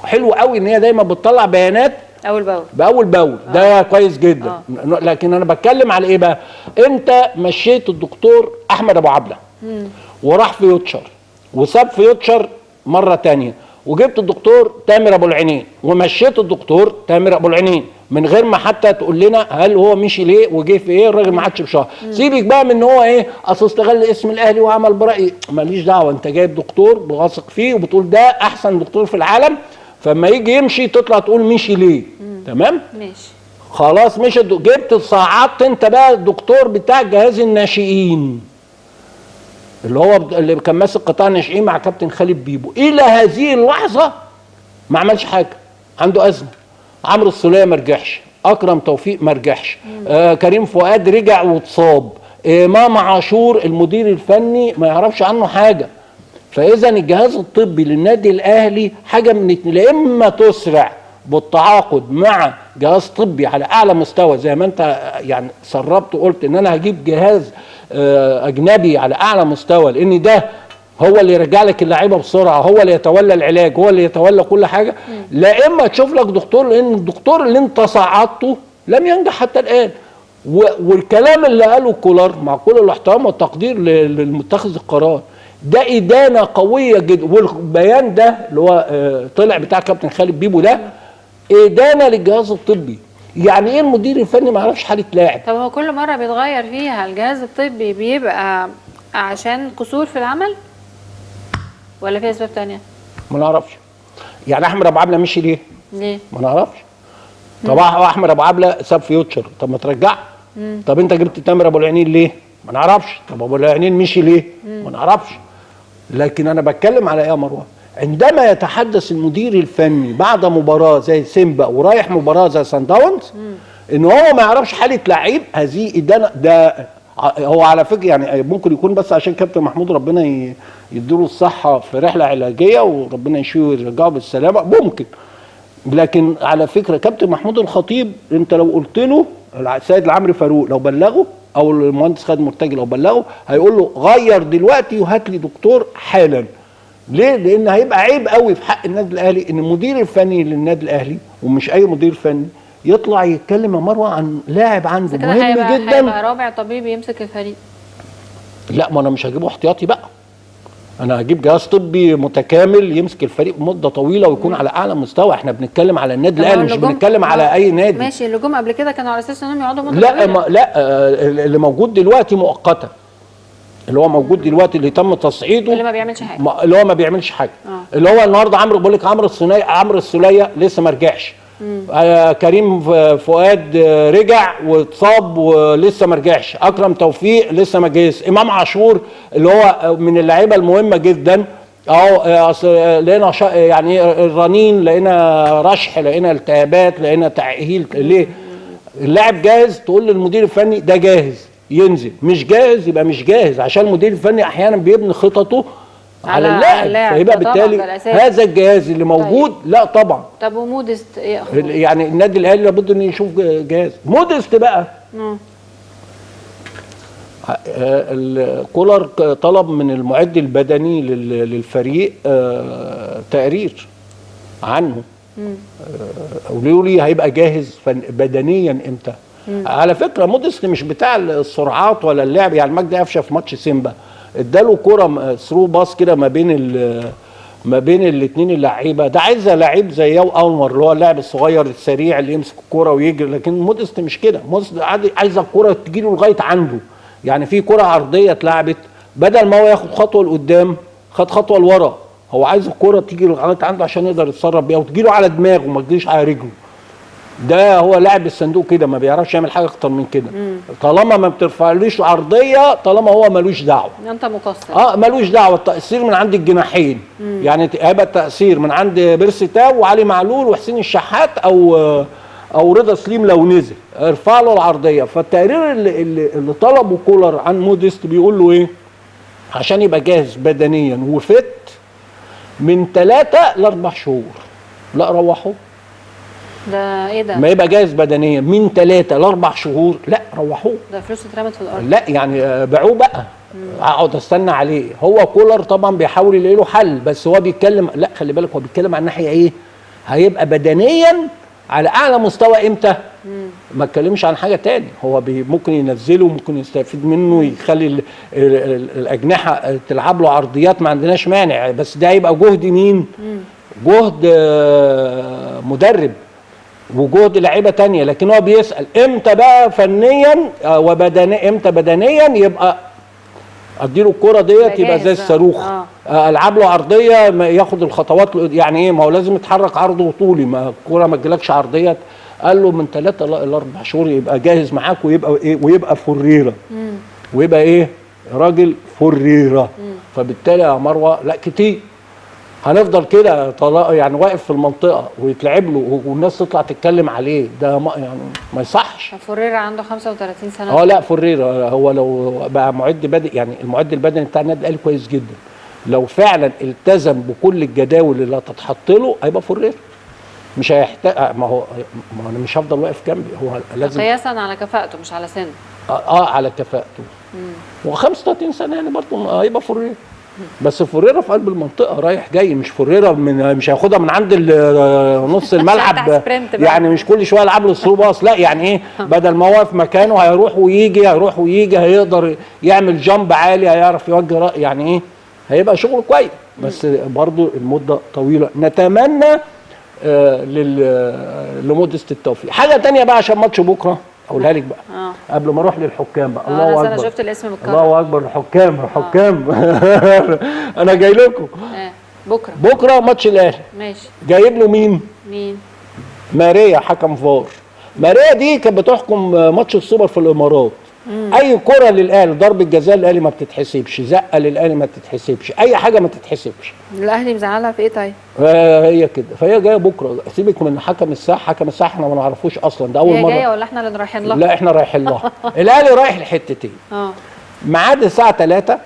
حلو قوي إن هي دايما بتطلع بيانات بأول باول. ده كويس جدا. لكن أنا بتكلم على إيه بقى؟ أنت مشيت الدكتور أحمد أبو عبلة وراح فيوتشر وساب فيوتشر مرة تانية، وجبت الدكتور تامر ابو العينين ومشيت الدكتور تامر ابو العينين من غير ما حتى تقول لنا هل هو مشي ليه وجه في ايه. الراجل ما عادش بشهر. سيبك بقى من ان هو ايه اصل استغل اسم الاهلي وعمل برأي. ماليش دعوه. انت جايب دكتور واثق فيه وبتقول ده احسن دكتور في العالم، فما يجي يمشي تطلع تقول مشي ليه. تمام؟ ماشي خلاص. مش جبت صعدت انت بقى الدكتور بتاع جهاز الناشئين اللي كان ماسك قطاع الناشئين مع كابتن خالد بيبو. الى هذه اللحظه ما عملش حاجه. عنده ازمه. عمرو السوليه ما رجعش، اكرم توفيق ما رجعش، كريم فؤاد رجع واتصاب، امام عاشور المدير الفني ما يعرفش عنه حاجه. فاذا الجهاز الطبي للنادي الاهلي حاجه من اتنين، لا اما تسرع بالتعاقد مع جهاز طبي على اعلى مستوى زي ما انت يعني سربت وقلت ان انا هجيب جهاز اجنبي على اعلى مستوى، لان ده هو اللي يرجع لك اللعيبه بسرعه، هو اللي يتولى العلاج، هو اللي يتولى كل حاجه. لا اما تشوف لك دكتور، لان الدكتور اللي انت صعدته لم ينجح حتى الان. والكلام اللي قاله كولر مع كل الاحترام والتقدير للمتخذ القرار ده ادانه قويه جدا. والبيان ده اللي هو طلع بتاع كابتن خالد بيبو ده ادانه للجهاز الطبي. يعني ايه المدير الفني ما يعرفش حاله لاعب؟ طب هو كل مره بيتغير فيها الجهاز الطبي بيبقى عشان قصور في العمل ولا في اسباب ثانيه؟ ما نعرفش. يعني احمد ابو عبله مشي ليه؟ ما نعرفش. طب احمد ابو عبله ساب فيوتشر، طب ما ترجعه. طب انت جبت تامر ابو العينين ليه؟ ما نعرفش. طب ابو العينين مشي ليه؟ ما نعرفش. لكن انا بتكلم على ايه يا مروه؟ عندما يتحدث المدير الفني بعد مباراه زي سيمبا ورايح مباراه زي سان داونز ان هو ما يعرفش حاله لعيب، هذه ده هو على فكره يعني ممكن يكون بس عشان كابتن محمود ربنا يديله الصحه في رحله علاجيه وربنا يشفيه ويرجعه بالسلامه ممكن. لكن على فكره كابتن محمود الخطيب انت لو قلت له السيد العمري فاروق لو بلغه او المهندس خالد مرتجي لو بلغه هيقول له غير دلوقتي وهات لي دكتور حالا. ليه؟ لان هيبقى عيب قوي في حق النادي الاهلي ان المدير الفني للنادي الاهلي ومش اي مدير فني يطلع يتكلم يا مروه عن لاعب عنده مهم جدا. هيبقى رابع طبيب يمسك الفريق. لا ما انا مش هجيبه احتياطي بقى، انا هجيب جهاز طبي متكامل يمسك الفريق مده طويله ويكون على اعلى مستوى. احنا بنتكلم على النادي الاهلي مش بنتكلم على اي نادي. ماشي اللي جم قبل كده كانوا على اساس انهم يقعدوا مده لا طويله. لا اللي موجود دلوقتي مؤقتا، اللي هو موجود دلوقتي اللي تم تصعيده اللي ما بيعملش حاجه، اللي هو ما بيعملش حاجه. اللي هو النهارده عمرو بقول لك عمرو السوليه لسه ما رجعش. كريم فؤاد رجع واتصاب ولسه ما رجعش. اكرم توفيق لسه ما جاش. امام عاشور اللي هو من اللعيبه المهمه جدا اهو. لقينا يعني الرنين، لقينا رشح، لقينا التهابات، لقينا تاهيل. ليه؟ اللاعب جاهز تقول للمدير الفني ده جاهز ينزل، مش جاهز يبقى مش جاهز، عشان المدير الفني احيانا بيبني خططه على اللاعب. فيبقى بالتالي هذا الجهاز اللي موجود. طيب. لا طبعا. طب ومودست ايه اخباره؟ يعني النادي الاهلي لابد انه يشوف جهاز. مودست بقى كولر طلب من المعد البدني للفريق تقرير عنه. قولوا لي هيبقى جاهز بدنيا امتى؟ على فكره مودست مش بتاع السرعات ولا اللعب. يعني مجدي قفشه في ماتش سيمبا اداله كرة ثرو باص كده ما بين الاثنين اللعيبه. ده عايز لعيب زي ياو اولمر اللي هو اللاعب الصغير السريع اللي يمسك الكرة ويجري. لكن مودست مش كده. مودست عايز الكرة تجي له لغايه عنده. يعني في كرة عرضيه اتلعبت بدل ما هو ياخد خطوه لقدام خد خطوه لورا. هو عايز الكرة تيجي لغايه عنده عشان يقدر يتصرف بيها وتجي له على دماغه ما تجيش على رجله. ده هو لاعب الصندوق كده ما بيعرفش يعمل حاجه اكتر من كده. طالما ما بترفعليش عرضيه طالما هو ملوش دعوه. انت مقصر. ملوش دعوه. التاثير من عند الجناحين. يعني هيبقى التاثير من عند بيرسي تاو وعلي معلول وحسين الشحات او رضا سليم لو نزل ارفع له العرضيه. فالتقرير اللي طلبه كولر عن مودست بيقول له ايه؟ عشان يبقى جاهز بدنيا وفت من 3 ل4 شهور. لا روحوه. ده ايه ده؟ ما يبقى جاهز بدنيا من 3 ل4 شهور. لا روحوه. ده فلوس اترمت في الارض. لا يعني باعوه بقى. اقعد استنى عليه. هو كولر طبعا بيحاول يلاقي له حل بس هو بيتكلم. لا خلي بالك هو بيتكلم عن الناحيه ايه؟ هيبقى بدنيا على اعلى مستوى امتى؟ ما اتكلمش عن حاجه تاني. هو ممكن ينزله ممكن يستفيد منه يخلي الاجنحه تلعب له عرضيات ما عندناش مانع. بس ده هيبقى جهد مين؟ جهد مدرب وجهد لعيبه تانية. لكن هو بيسال امتى بقى فنيا امتى بدنيا يبقى اديله الكرة ديت يبقى زي الصاروخ. العب له عرضيه ياخد الخطوات. يعني ايه؟ ما هو لازم يتحرك عرضه وطولي. ما الكرة ما تجيلكش عرضيه. قال له من 3 ل4 شهور يبقى جاهز معاك ويبقى ايه؟ ويبقى فريره. ويبقى ايه؟ راجل فريره. فبالتالي يا مروه لا كتير هنفضل كده يعني واقف في المنطقه ويتلعب له والناس تطلع تتكلم عليه. ده يعني ما يصحش. فريرة عنده 35 سنه. لا فريرة هو لو بقى معد بدني يعني المعد البدني بتاع النادي الاهلي كويس جدا. لو فعلا التزم بكل الجداول اللي هتتحط له هيبقى فريرة. مش هيحتاج. ما انا مش هفضل واقف جنبي. هو لازم قياسا على كفاءته مش على سنه. على كفاءته. و35 سنه يعني برضه هيبقى فريرة. بس فريرة في قلب المنطقه رايح جاي. مش فريرة مش هياخدها من عند نص الملعب. يعني مش كل شويه يلعب له الثرو باص. لا يعني ايه؟ بدل ما هو في مكانه هيروح ويجي هيقدر يعمل جامب عالي هيعرف يوجه يعني ايه؟ هيبقى شغله كويس. بس برضه المده طويله. نتمنى لمودست التوفيق. حاجه تانية بقى عشان ماتش بكره اقولها لك بقى قبل ما اروح للحكام بقى. الله اكبر. انا شفت الاسم بالكرة. الله اكبر. الحكام انا جاي لكم بكره ماتش الاهلي. ماشي. جايب له مين؟ ماريا حكم فار. ماريا دي كانت بتحكم ماتش السوبر في الامارات. اي كره للاهلي، ضربه جزاء للاهلي ما بتتحسبش، زقه للاهلي ما بتتحسبش، اي حاجه ما تتحسبش. الاهلي مزعلها في ايه طيب؟ هي كده، فهي جايه بكره. سيبك من حكم الساحه، حكم الساحه احنا ما نعرفوش اصلا، ده اول مره. هي جايه ولا احنا اللي رايحين لها؟ لا احنا رايحين لها. الاهلي رايح لحتتين. ميعاد الساعه 3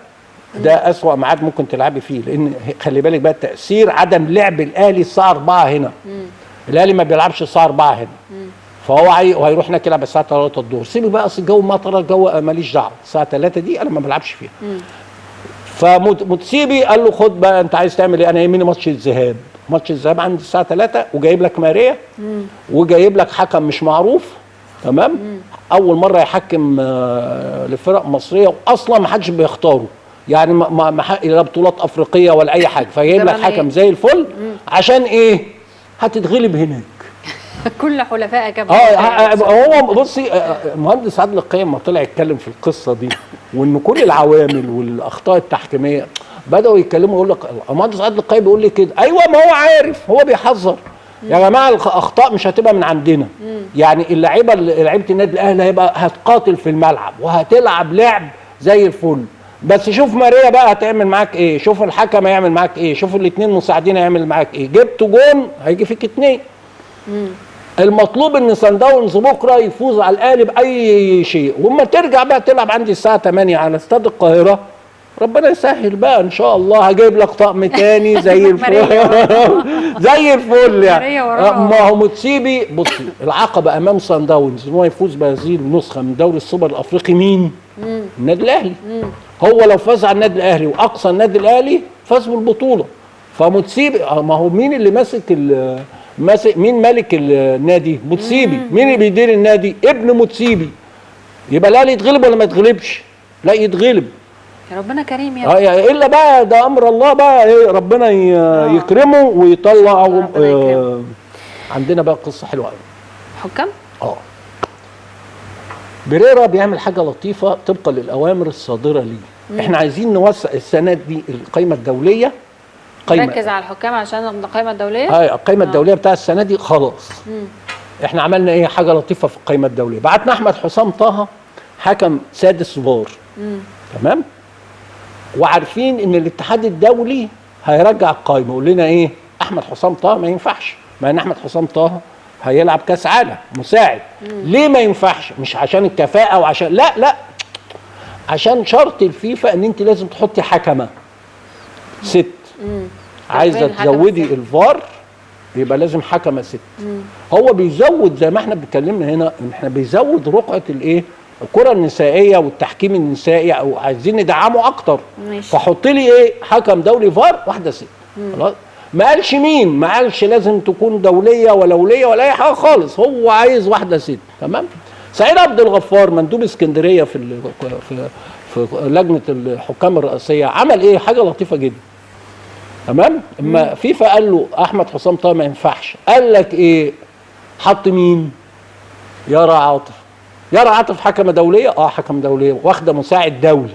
ده اسوأ ميعاد ممكن تلعبي فيه، لان خلي بالك بقى تاثير عدم لعب الاهلي الساعه 4 هنا. الاهلي ما بيلعبش الساعه 4 هنا، فهو وهيروح هناك يلعب الساعه 3 الظهر. سيبي بقى، اصل الجو مطره، الجو ماليش دعوه، الساعه 3 دي انا ما بلعبش فيها. فمتسيبي قال له خد بقى انت عايز تعمل ايه؟ انا يهمني ماتش الذهاب. ماتش الذهاب عندي الساعه 3 وجايب لك ماريا وجايب لك حكم مش معروف، تمام؟ اول مره يحكم لفرق مصريه، واصلا ما حدش بيختاره، يعني ما لا بطولات افريقيه ولا اي حاجه، فجايب لك حكم زي الفل. عشان ايه؟ هتتغلب هناك. كل حلفائك كمان. هو بصي، المهندس عادل القيم ما طلع يتكلم في القصه دي، وان كل العوامل والاخطاء التحكيميه بداوا يتكلموا، يقول لك المهندس عادل القيم بيقول لي كده. ايوه، ما هو عارف، هو بيحذر يا جماعه الاخطاء مش هتبقى من عندنا. يعني لعيبه النادي الاهلي هيبقى هتقاتل في الملعب وهتلعب لعب زي الفل، بس شوف ماريا بقى هتعمل معاك ايه، شوف الحكم هيعمل معاك ايه، شوف الاثنين مساعدين هيعمل معاك ايه، جبت جون هيجي فيك 2. المطلوب ان صن داونز بكره يفوز على الاهلي باي شيء، واما ترجع بقى تلعب عندي الساعه 8 على استاد القاهره، ربنا يسهل بقى ان شاء الله. هجيب لك طقم تاني زي الفل. زي الفل يعني. ما هو متسيبي، بصي العقبه امام صن داونز ان هو يفوز بهذه النسخه من دوري السوبر الافريقي مين؟ النادي الاهلي. هو لو فاز على النادي الاهلي واقصى النادي الاهلي فاز بالبطوله. فمتسيبي ما هو مين اللي ماسك مين مالك النادي؟ متسيبي. مين اللي بيدير النادي؟ ابن متسيبي. يبقى الاهلي يتغلب ولا ما يتغلبش؟ لا يتغلب. يا ربنا كريم يا رب. الا بقى ده امر الله بقى، ايه ربنا يكرمه ويطلع. عندنا بقى قصه حلوه قوي. حكام؟ بريرا بيعمل حاجه لطيفه طبقا للاوامر الصادره ليه. احنا عايزين نوسع السنه دي القائمه الدوليه. ركز على الحكام عشان القائمه الدوليه. القائمه الدوليه بتاع السنه دي خلاص. احنا عملنا ايه حاجه لطيفه في القائمه الدوليه، بعتنا احمد حسام طه حكم سادس فار. تمام. وعارفين ان الاتحاد الدولي هيرجع القائمه، يقول لنا ايه؟ احمد حسام طه ما ينفعش، مع ان احمد حسام طه هيلعب كاس عالم مساعد. ليه ما ينفعش؟ مش عشان الكفاءه وعشان لا عشان شرط الفيفا ان انت لازم تحطي حكمه ست. عايزه تزودي الفار يبقى لازم حكمه ست. هو بيزود زي ما احنا بنتكلمنا هنا، ان احنا بيزود رقعه الايه؟ الكره النسائيه والتحكيم النسائي، او عايزين ندعمه اكتر. فحط لي ايه؟ حكم دولي فار واحده ست. خلاص. ما قالش مين، ما قالش لازم تكون دوليه ولا وليه ولا اي حاجه خالص، هو عايز واحده ست. تمام. سعيد عبد الغفار مندوب اسكندريه في لجنه الحكام الرئاسيه عمل ايه؟ حاجه لطيفه جدا. تمام. اما فيفا قال له احمد حسام طه ما ينفعش، قال لك ايه؟ حط مين؟ يارا عاطف. يارا عاطف حكمه دوليه، حكم دوليه، واخده مساعد دولي.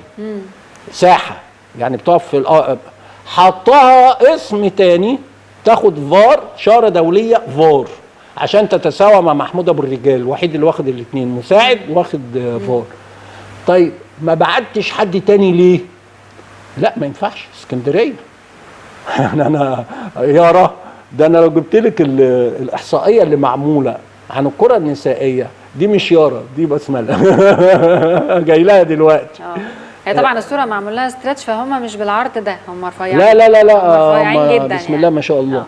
ساحه يعني بتقف في حطها اسم تاني تاخد فار، شاره دوليه فار، عشان تتساوى مع محمود ابو الرجال الوحيد اللي واخد الاثنين، مساعد واخد فار. طيب ما بعتش حد تاني ليه؟ لا ما ينفعش، اسكندريه. انا يارا ده انا لو جبت لك الاحصائيه اللي معموله عن الكره النسائيه دي، مش يارا دي بسمله. جاي لها دلوقتي. هي طبعا الصوره معمول لها ستريتش، فهم مش بالعرض ده، هم رفيعين. لا لا لا لا رفيعين جدا بسم الله ما شاء الله.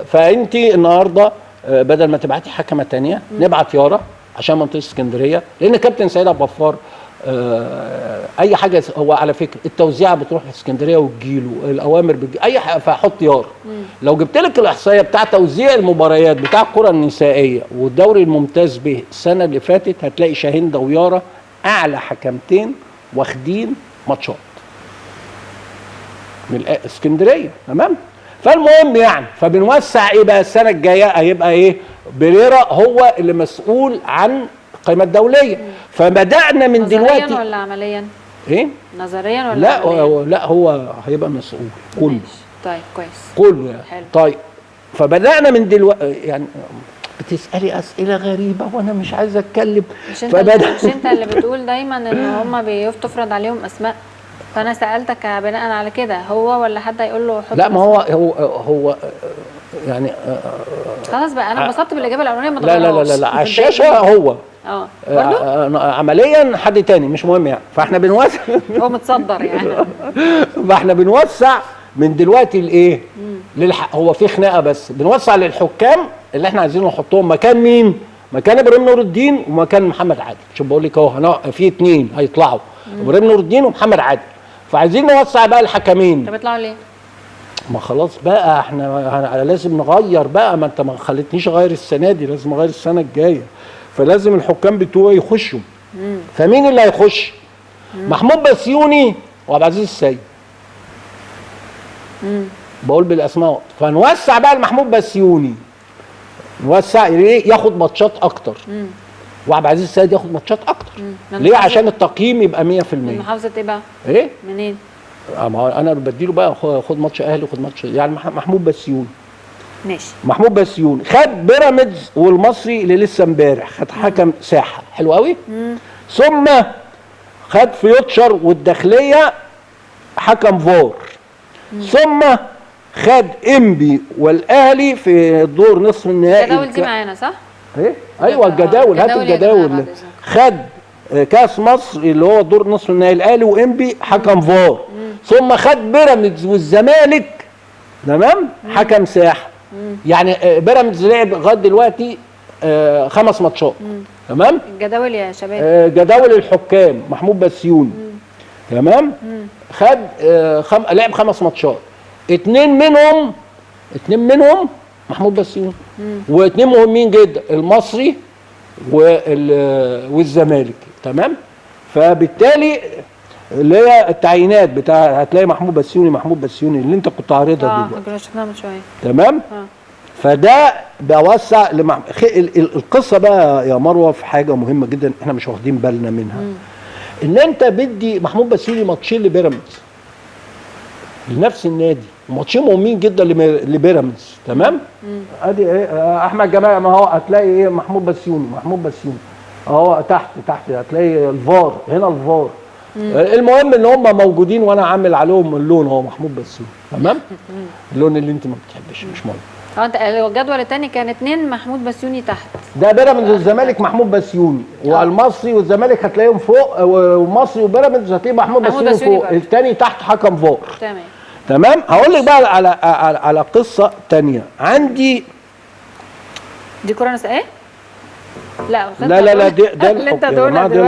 فانت النهارده بدل ما تبعتي حكمه ثانيه نبعت يارا عشان منطقه اسكندريه، لان كابتن سيد ابو غفار اي حاجه. هو على فكره التوزيعه بتروح لاسكندريه وتجيله الاوامر اي حاجه، فحط يارا. لو جبت لك الاحصائيه بتاع توزيع المباريات بتاع الكره النسائيه والدوري الممتاز به السنه اللي فاتت، هتلاقي شاهندة ويارا اعلى حكمتين واخدين ماتشات من اسكندريه. تمام. فالمهم يعني فبنوسع ايه بقى السنه الجايه؟ هيبقى ايه؟ بريرا هو اللي مسؤول عن القائمه الدوليه. فبدانا من دلوقتي. نظريا ولا عمليا؟ ايه؟ نظريا ولا لا عمليا؟ لا هو هيبقى مسؤول كله. طيب كويس. كله يعني. طيب فبدانا من دلوقتي يعني بتسالي اسئله غريبه وانا مش عايز اتكلم. مش انت اللي بتقول دايما ان هم تفرض عليهم اسماء، فانا سالتك بناء على كده هو ولا حد هيقول له حط؟ لا ما هو يعني خلاص بقى انا انبسطت بالاجابه الاولانيه، ما لا على الشاشه هو برضه عمليا حد تاني مش مهم يعني، فاحنا بنوسع هو متصدر يعني فاحنا بنوسع من دلوقتي لايه؟ هو في خناقه بس بنوسع للحكام اللي احنا عايزين نحطهم مكان مين؟ مكان ابراهيم نور الدين ومكان محمد عادل. شوف بقول لك اهو في 2 هيطلعوا، ابراهيم نور الدين ومحمد عادل، فعايزين نوسع بقى الحكمين. طب يطلعوا ليه؟ ما خلاص بقى احنا لازم نغير بقى، ما انت ما خلتنيش اغير السنه دي، لازم اغير السنه الجايه، فلازم الحكام بتوعي يخشوا. فمين اللي هيخش؟ محمود بسيوني وعبد العزيز السيد. بقول بالاسماء، فنوسع بقى لمحمود بسيوني، نوسع ياخد ماتشات اكتر، وعبد العزيز السيد ياخد ماتشات اكتر. ليه؟ عشان التقييم يبقى 100%. من محافظه ايه بقى؟ ايه؟ منين؟ انا بديله بقى خد ماتش اهلي وخد ماتش يعني محمود بسيوني. ماشي. محمود بسيوني خد بيراميدز والمصري اللي لسه امبارح، خد حكم ساحه حلو قوي. ثم خد فيوتشر والداخليه حكم فار. ثم خد انبي والاهلي في دور نصف النهائي. الجداول دي معانا صح؟ ايه؟ ايوه الجداول، هات الجداول. خد كاس مصر اللي هو دور نصف النهائي الاهلي وانبي حكم فار. ثم خد بيراميدز والزمالك تمام حكم ساحه. يعني بيراميدز لعب لغايه دلوقتي 5 ماتشات تمام. الجداول يا شباب، جداول الحكام محمود بسيوني تمام. خد لعب 5 ماتشات، 2 منهم محمود بسيوني، و2 مهمين جدا المصري والزمالك تمام. فبالتالي اللي هي التعيينات بتاع هتلاقي محمود بسيوني اللي انت كنت عارضها دلوقتي. كنا شفناها من شويه تمام. فده بوسع القصه بقى يا مروه في حاجه مهمه جدا احنا مش واخدين بالنا منها. ان انت بدي محمود بسيوني ماتشين لبيراميدز لنفس النادي، وماتشين مهمين جدا لبيراميدز تمام. ادي ايه احمد جمال، ما هو هتلاقي ايه محمود بسيوني اهو تحت هتلاقي الفار هنا الفار. المهم ان هم موجودين وانا عامل عليهم اللون اهو محمود بسيوني تمام. اللون اللي انت ما بتحبش مش مهم. انت الجدول الثاني كان 2 محمود بسيوني تحت، ده بيراميدز والزمالك محمود بسيوني، والمصري والزمالك هتلاقيهم فوق، والمصري وبيراميدز هتلاقي محمود بسيوني فوق، الثاني تحت حكم فار تمام. هقول لك بقى على قصه ثانيه عندي. دي كوره نسائيه؟ لا ده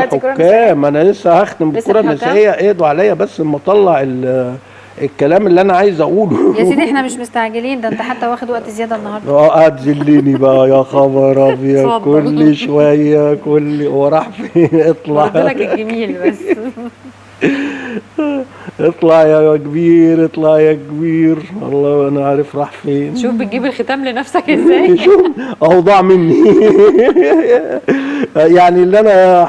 الحكام. انا لسه هختم بالكره النسائيه، ايدوا عليا بس اما اطلع الكلام اللي انا عايز اقوله. يا سيدي احنا مش مستعجلين، ده انت حتى واخد وقت زياده النهارده. هتذلني بقى يا خبر ابيض كل شويه هو راح فين؟ اطلع برد لك الجميل بس اطلع يا كبير والله انا عارف راح فين. شوف بتجيب الختام لنفسك ازاي. شوف اهو ضاع مني يعني اللي انا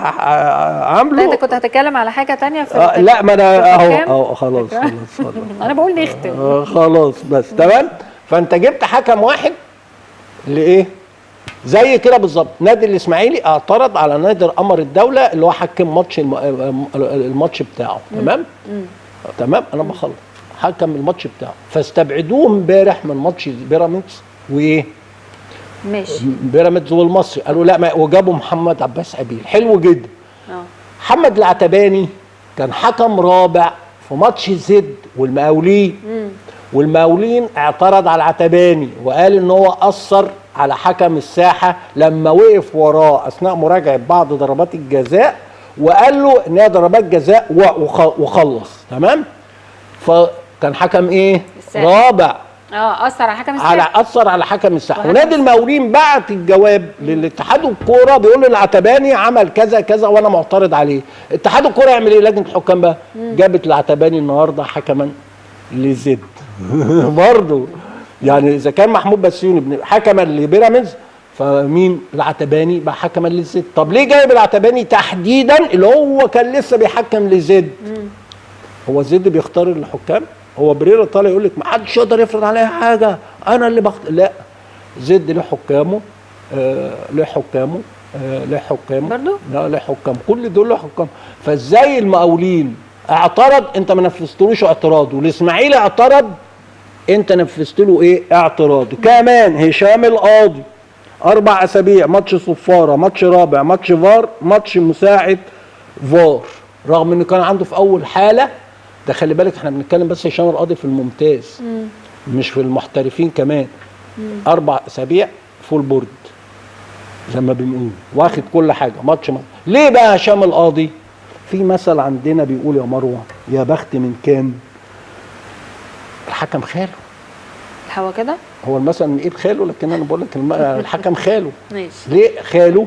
عامله. لا انت كنت هتتكلم على حاجه تانية في لا ما انا اهو خلاص انا بقول نختم خلاص بس تمام. فانت جبت حكم واحد لايه زي كده بالظبط. نادي الاسماعيلي اعترض على نادي قمر الدوله اللي هو حكم الماتش بتاعه تمام. انا بخلص حكم الماتش بتاعه، فاستبعدوه امبارح من ماتش بيراميدز وايه ماشي بيراميدز والمصري. قالوا لا وجابوا محمد عباس عبيل حلو جدا. محمد العتباني كان حكم رابع في ماتش زد والمقاولين اعترض على العتباني وقال ان هو اثر على حكم الساحه لما وقف وراه اثناء مراجعه بعض ضربات الجزاء وقال له ان هي ضربات جزاء وخلص تمام. فكان حكم ايه الساحة. رابع اثر على حكم الساحه اثر على حكم الساحه. ونادي المقاولين بعت الجواب للاتحاد الكوره بيقول له العتباني عمل كذا كذا وانا معترض عليه. اتحاد الكوره يعمل ايه؟ لجنه الحكام بقى جابت العتباني النهارده حكما لزد برضه. يعني اذا كان محمود بسيوني حكما لبيراميدز فمين العتباني بقى حكما لزد. طب ليه جايب العتباني تحديدا اللي هو كان لسه بيحكم لزد؟ هو زد بيختار الحكام؟ هو بريرا طالع يقول لك ما حدش يقدر يفرض عليا حاجه انا اللي لا زد له حكامه له حكامه، له حكامه برضو؟ لا له حكام، كل دول له حكام. فازاي المقاولين اعترض انت ما نفذتلوش اعتراضه، والاسماعيلي اعترض انت نفذت له ايه اعتراضه. كمان هشام القاضي 4 اسابيع ماتش صفاره، ماتش رابع، ماتش فار، ماتش مساعد فار، رغم انه كان عنده في اول حاله ده. خلي بالك احنا بنتكلم بس هشام القاضي في الممتاز مش في المحترفين كمان. 4 اسابيع فول بورد زي ما بنقول، واخد كل حاجه ماتش. ليه بقى هشام القاضي؟ في مثل عندنا بيقول يا مروه يا بخت من كام الحكم خاله. هو كده هو المثل من ايد خاله، لكن انا بقول لك الحكم خاله. ماشي. ليه خاله؟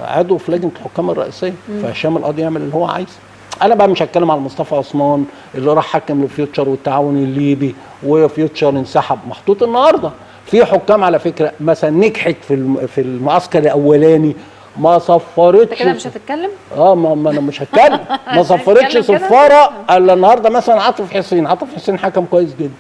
عضو في لجنه الحكام الرئيسيه، فهشام القاضي يعمل اللي هو عايزه. انا بقى مش هتكلم على مصطفى عثمان اللي راح حكم لفيوتشر والتعاون الليبي وفيوتشر انسحب، محطوط النهارده. في حكام على فكره مثلا نجحت في المعسكر الاولاني ما صفرتش. انت كده مش هتتكلم؟ ما انا مش هتكلم. ما صفرتش صفاره الا النهارده. مثلا عاطف حسين حكم كويس جدا،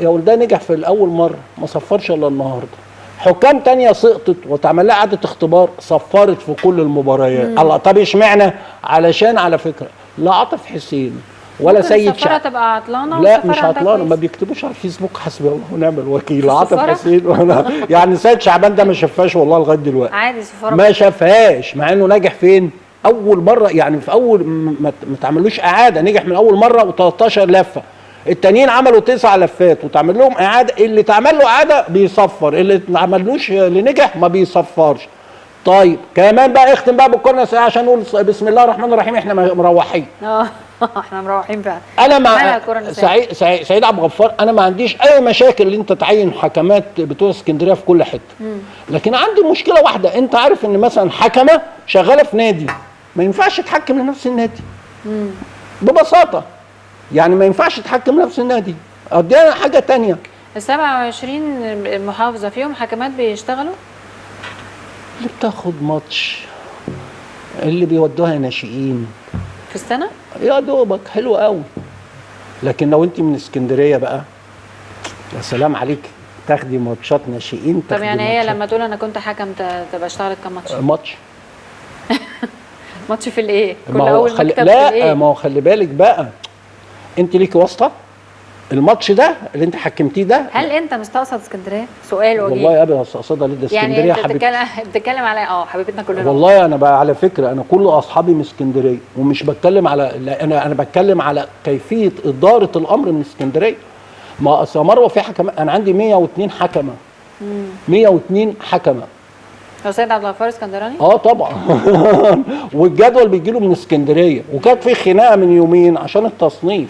يا ولد نجح في الاول مره ما صفرش الا النهارده. حكام تانية سقطت وتعمل لها اعاده اختبار صفرت في كل المباريات. الله، طب اشمعنى؟ علشان على فكره لا عاطف حسين ولا سيد شعب تبقى عطلانه. لا مش عطلانه، ما بيكتبوش على الفيسبوك حسبي الله ونعم الوكيل. عاطف حسين يعني سيد شعبان ده ما شافهاش والله لغايه دلوقتي. عادي سفاره ما شافهاش، مع انه نجح فين؟ اول مره، يعني في اول ما تعملوش اعاده نجح من اول مره و13 لفه. التانيين عملوا 9 لفات وتعمل لهم اعاده، اللي تعمل له اعاده بيصفر، اللي ما عملوش اللي نجح ما بيصفرش. طيب كمان بقى اختم بقى بالكورنر عشان نقول بسم الله الرحمن الرحيم احنا مروحين. احنا مروحين فعلا. انا مع سعيد عبد الغفار، انا ما عنديش اي مشاكل ان انت تعين حكمات بتوع اسكندريه في كل حته. لكن عندي مشكله واحده، انت عارف ان مثلا حكمه شغاله في نادي ما ينفعش تحكم لنفس النادي. ببساطه يعني ما ينفعش تحكم نفس النادي. دي حاجه تانية. ال 27 محافظه فيهم حكمات بيشتغلوا؟ اللي بتاخد ماتش، اللي بيودوها ناشئين في السنه يا دوبك، حلو قوي. لكن لو انت من اسكندريه بقى يا سلام عليك، تاخدي ماتشات ناشئين. طب يعني هي لما تقول انا كنت حكم تبقى اشتغلت كام ماتش؟ ماتش ماتش في الايه؟ كل اول مكتب لا في الايه؟ ما هو خلي بالك بقى، انت ليكي واسطه. الماتش ده اللي انت حكمتيه ده، هل انت مستقصد اسكندريه؟ سؤال وجيه. والله يا ابني مستقصدها ليه؟ ده اسكندريه يعني حبيبتي. بتتكلم على حبيبتنا كلنا. والله انا بقى على فكره انا كل اصحابي من اسكندريه، ومش بتكلم على انا بتكلم على كيفيه اداره الامر من اسكندريه. ما اصل مروه في حكمه، انا عندي 102 حكمه. 102 حكمه. هو سيد عبد الغفار اسكندراني؟ طبعا. والجدول بيجي له من اسكندريه، وكانت في خناقه من يومين عشان التصنيف.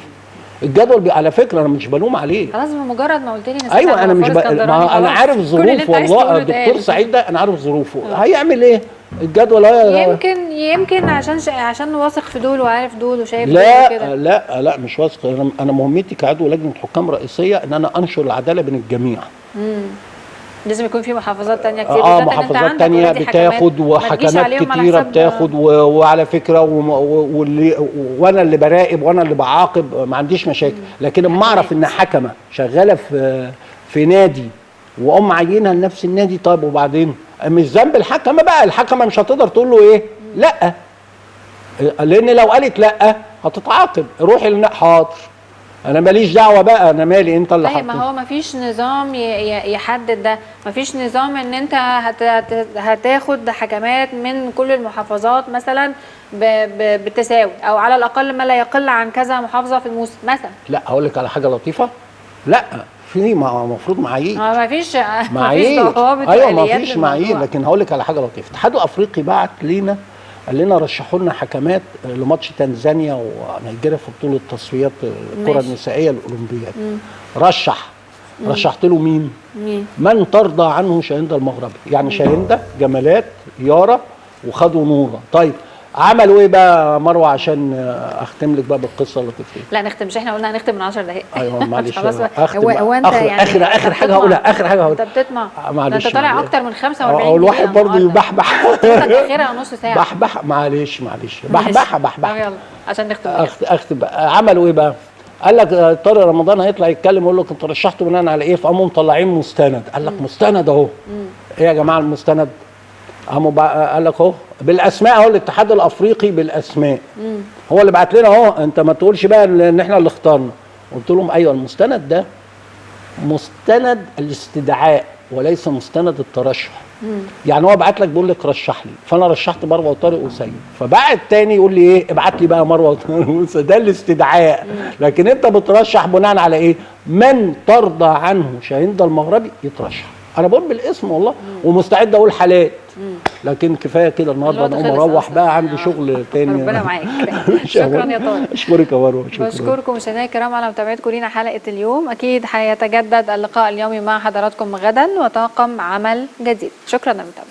الجدول على فكره انا مش بلوم عليه. خلاص بمجرد ما قلت لي ان ايوه انا مش انا عارف ظروفه والله. الدكتور سعيد ده انا عارف ظروفه. هيعمل ايه؟ الجدول يمكن عشان واثق في دول وعارف دول وشايف لا دول كده. لا مش واثق. انا مهمتي كعضو لجنه حكام رئيسيه ان انا انشر العداله بين الجميع. لازم يكون في محافظات تانية كتير. محافظات تانية بتاخد وحكمات كتيرة بتاخد وعلى فكرة وانا اللي براقب وانا اللي بعاقب، ما عنديش مشاكل. لكن اما اعرف ان حكمة شغالة في نادي عينها لنفس النادي، طيب وبعدين مش ذنب الحكمة بقى. الحكمة مش هتقدر تقول له ايه لا، لان لو قالت لا هتتعاقب. روحي حاضر انا ماليش دعوه بقى، انا مالي، انت اللي طيب ما هو مفيش نظام يحدد ده. مفيش نظام ان انت هتاخد حكمات من كل المحافظات مثلا بالتساوي، او على الاقل ما لا يقل عن كذا محافظه في الموسم مثلا. لا هقول لك على حاجه لطيفه، لا في مفروض معايير. مفيش ضوابط. ايوه مفيش معايير. لكن هقول لك على حاجه لطيفه، الاتحاد الافريقي بعت لينا قال لنا رشحوا لنا حكمات لماتش تنزانيا ونيجيريا في بطوله تصفيات الكره النسائيه الاولمبياد. رشحت له مين؟ من ترضى عنه شاهندة المغربي، يعني شاهندة جمالات يارا وخدوا نوره. طيب عملوا ايه بقى مروه عشان اختم لك بقى بالقصه اللي كنت لا نختم، مش احنا قلنا هنختم من 10 دقائق. ايوه معلش. هو انت يعني اخر حاجه هقولها. انت بتطمع. معلش انت طالع اكتر من 45 دقيقه. الواحد برضه يبحبح. اخرها نص ساعه. بحبح معلش. بحبح يلا عشان نختم. اختم. عملوا ايه بقى؟ قال لك طارق رمضان هيطلع يتكلم يقول لك انت رشحته بناء على ايه؟ فقاموا مطلعين مستند. قال لك مستند اهو ايه يا جماعه المستند؟ قاموا قال لك اهو بالاسماء، اهو الاتحاد الافريقي بالاسماء هو اللي بعت لنا اهو، انت ما تقولش بقى ان احنا اللي اخترنا. قلت لهم ايوه المستند ده مستند الاستدعاء وليس مستند الترشح. يعني هو بعت لك بيقول لك رشح لي، فانا رشحت مروه وطارق وسيد، فبعت تاني يقول لي ايه ابعت لي بقى مروه وطارق وسيد، ده الاستدعاء. لكن انت بترشح بناء على ايه؟ من ترضى عنه شاهين المغربي يترشح. انا بقول بالاسم والله، ومستعد اقول حالات، لكن كفايه كده النهارده، انا اقوم اروح بقى عندي شغل تاني. ربنا معاك. شكرا يا طارق. اشكرك يا مروه. بشكركم مشاهدينا الكرام على متابعتكم لينا حلقه اليوم. اكيد هيتجدد اللقاء اليومي مع حضراتكم غدا وطاقم عمل جديد. شكرا للمتابعه.